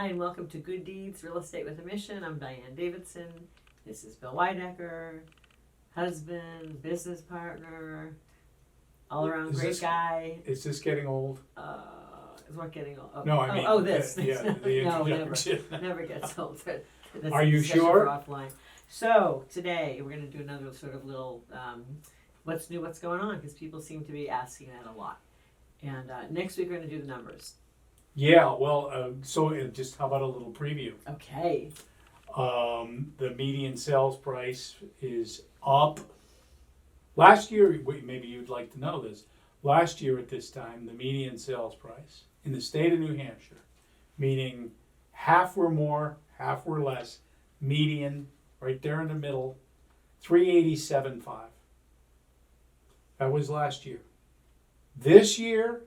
Hi, and welcome to Good Deeds Real Estate with a Mission. I'm Diane Davidson. This is Bill Weidecker, husband, business partner, all around great guy. Is this getting old? Is what getting old? Oh, No, I mean, this. the No, introduction. never gets old. That's Are a you discussion sure? for offline. So today we're going to do another sort of little what's new, what's going on, because people seem to be asking that a lot. And next week we're going to do the numbers. Yeah, well, so just how about a little preview? Okay. The median sales price is up. Last year, maybe you'd like to know this. Last year at this time, the median sales price in the state of New Hampshire, meaning half were more, half were less, median, right there in the middle, $387,500. That was last year. This year,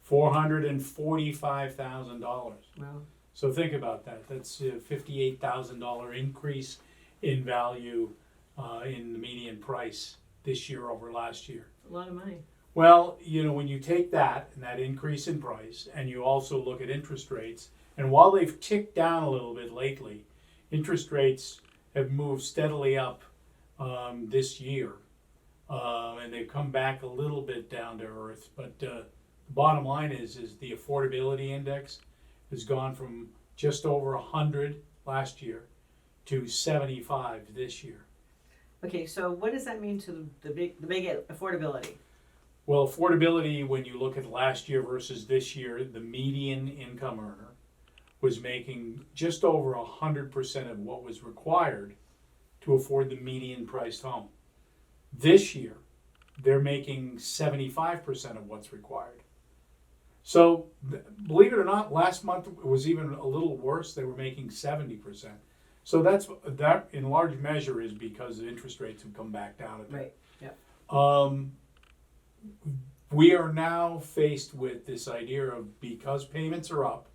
$445,000. Well, So think about that. That's a $58,000 increase in value in the median price this year over last year. a lot of money. Well, you know, when you take that and that increase in price, and you also look at interest rates, and while they've ticked down a little bit lately, interest rates have moved steadily up this year, and they've come back a little bit down to earth. But the bottom line is the affordability index has gone from just over 100 last year to 75 this year. Okay, so what does that mean to the big affordability? Well, affordability, when you look at last year versus this year, the median income earner was making just over 100% of what was required to afford the median priced home. This year, they're making 75% of what's required. So, believe it or not, last month it was even a little worse. They were making 70%. So that in large measure is because the interest rates have come back down a bit. Right. Yep. We are now faced with this idea of, because payments are up,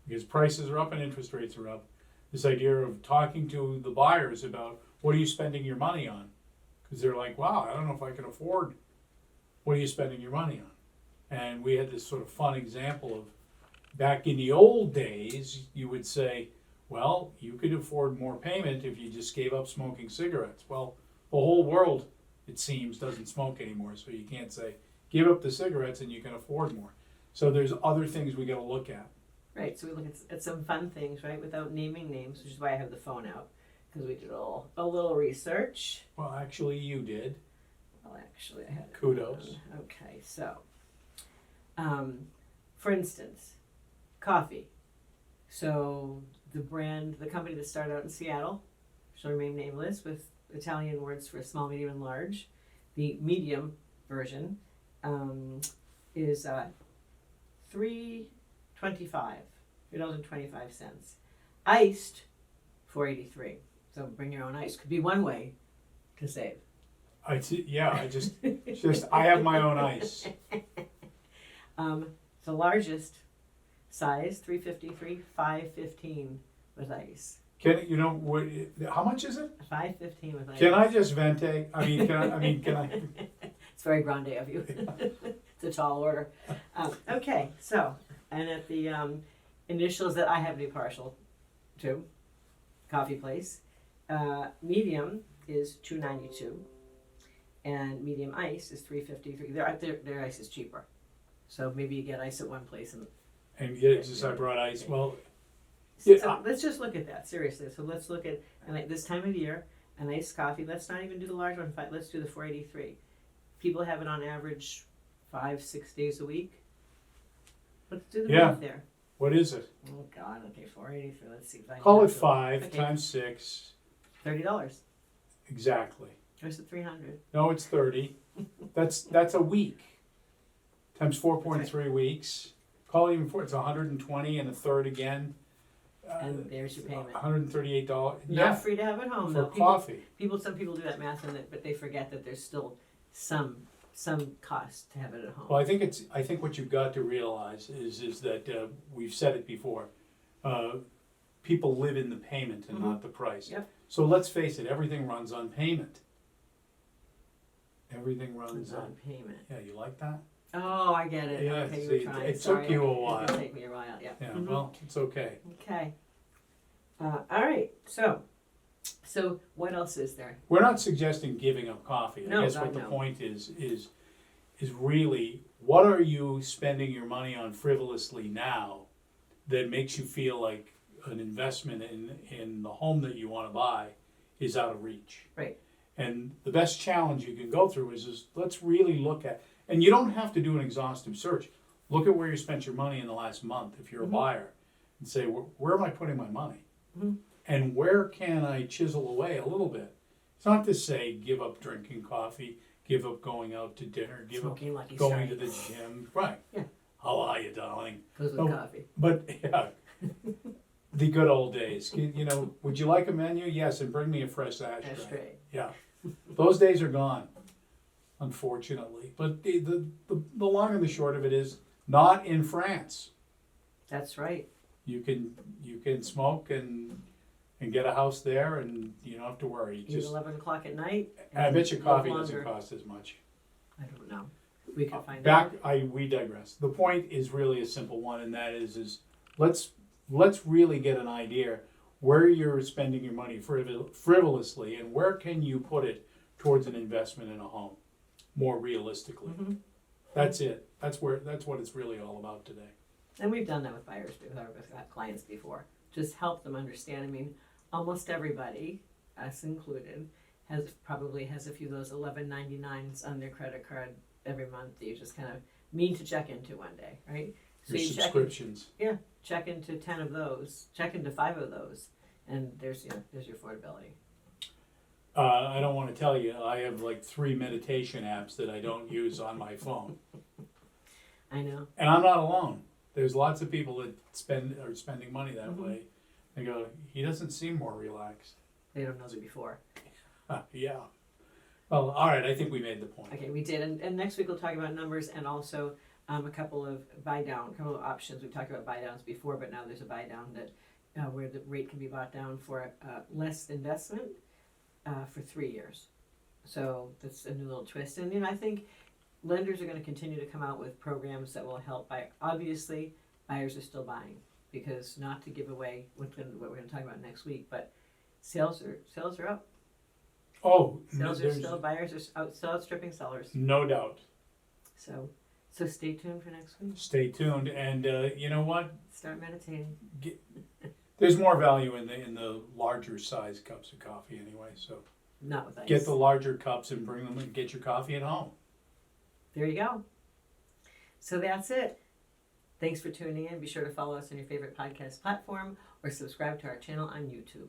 because prices are up and interest rates are up, this idea of talking to the buyers about, what are you spending your money on? Because they're like, wow, I don't know if I can afford, what are you spending your money on? And we had this sort of fun example of, back in the old days, you would say, well, you could afford more payment if you just gave up smoking cigarettes. Well, the whole world, it seems, doesn't smoke anymore, so you can't say, give up the cigarettes and you can afford more. So there's other things we got to look at. Right, so we look at some fun things, right, without naming names, which is why I have the phone out, because we did a little research. Well, actually, you did. Well, actually, I had it. Kudos. Okay, so, for instance, coffee. So the company that started out in Seattle, shall remain nameless, with Italian words for small, medium, and large. The medium version is $3.25. Iced, $4.83. So bring your own ice. Could be one way to save. I have my own ice. The largest size, $3.53, $5.15 with ice. How much is it? $5.15 with ice. Can I just vente? Can I? It's very grande of you. It's a tall order. Okay, so, and at the initials that I have to be partial to, coffee place, medium is $2.92, and medium ice is $3.53. Their ice is cheaper, so maybe you get ice at one place and I brought ice. Well, so let's just look at that seriously. So let's look at, and this time of year, an iced coffee. Let's not even do the large one. Let's do the $4.83. People have it on average 5-6 days a week. Let's do the math there. What is it? Oh God. Okay, $4.83. Let's see. Call it 5 times 6. $30. Exactly. Or is it $300? No, it's 30. That's a week. Times 4.3 weeks. Call it even 4. It's 120 and a third again. And there's your payment. $138. Not free to have at home for though. Coffee. Some people do that math, but they forget that there's still some cost to have it at home. Well, I think what you've got to realize is that we've said it before. People live in the payment and not the price. Yep. So let's face it, everything runs on payment. Everything runs on payment. Yeah, you like that? Oh, I get it. Yeah, Okay, you see, were trying. it Sorry. took you a It while. did take me a while, yeah. Yeah, Mhm. well, it's okay. Okay. All right, so what else is there? We're not suggesting giving up coffee. I No, guess God, what the no. point is really, what are you spending your money on frivolously now that makes you feel like an investment in the home that you want to buy is out of reach? Right. And the best challenge you can go through is let's really look at, and you don't have to do an exhaustive search. Look at where you spent your money in the last month if you're a buyer, and say, where am I putting my money? And where can I chisel away a little bit? It's not to say give up drinking coffee, give up going out to dinner, give Smoking Lucky up going Strike. to the gym. Right. Yeah. How are you, darling? Goes with Oh, coffee. But yeah, the good old days. Would you like a menu? Yes, and bring me a fresh ashtray. Ashtray. Yeah, those days are gone, unfortunately. But the long and the short of it is, not in France. That's right. You can smoke and get a house there, and you don't have to worry. Eat 11 o'clock at night. I bet you live coffee longer. doesn't cost as much. I don't know. We could find out. We digress. The point is really a simple one, and that is let's really get an idea where you're spending your money frivolously, and where can you put it towards an investment in a home more realistically. That's it. That's what it's really all about today. And we've done that with buyers, with our clients before. Just help them understand. I mean, almost everybody, us included, probably has a few of those $11.99s on their credit card every month that you just kind of mean to check into one day, right? So Your you subscriptions. check into 10 of those, check into 5 of those, and there's your affordability. I don't want to tell you, I have like 3 meditation apps that I don't use on my phone. I know. And I'm not alone. There's lots of people that are spending money that way. They go, he doesn't seem more relaxed. They don't know the before. Yeah. Well, all right, I think we made the point. Okay, we did. And next week we'll talk about numbers and also a couple of couple of options. We've talked about buy downs before, but now there's a buy down that where the rate can be bought down for less investment for 3 years. So that's a new little twist. And I think lenders are going to continue to come out with programs that will help buy. Obviously, buyers are still buying because not to give away what we're going to talk about next week, but sales are up. Oh, Sales are still, buyers are still outstripping sellers. No doubt. So stay tuned for next week. Stay tuned, and you know what? Start meditating. There's more value in the larger size cups of coffee anyway. So Not with ice. get the larger cups and bring them and get your coffee at home. There you go. So that's it. Thanks for tuning in. Be sure to follow us on your favorite podcast platform or subscribe to our channel on YouTube.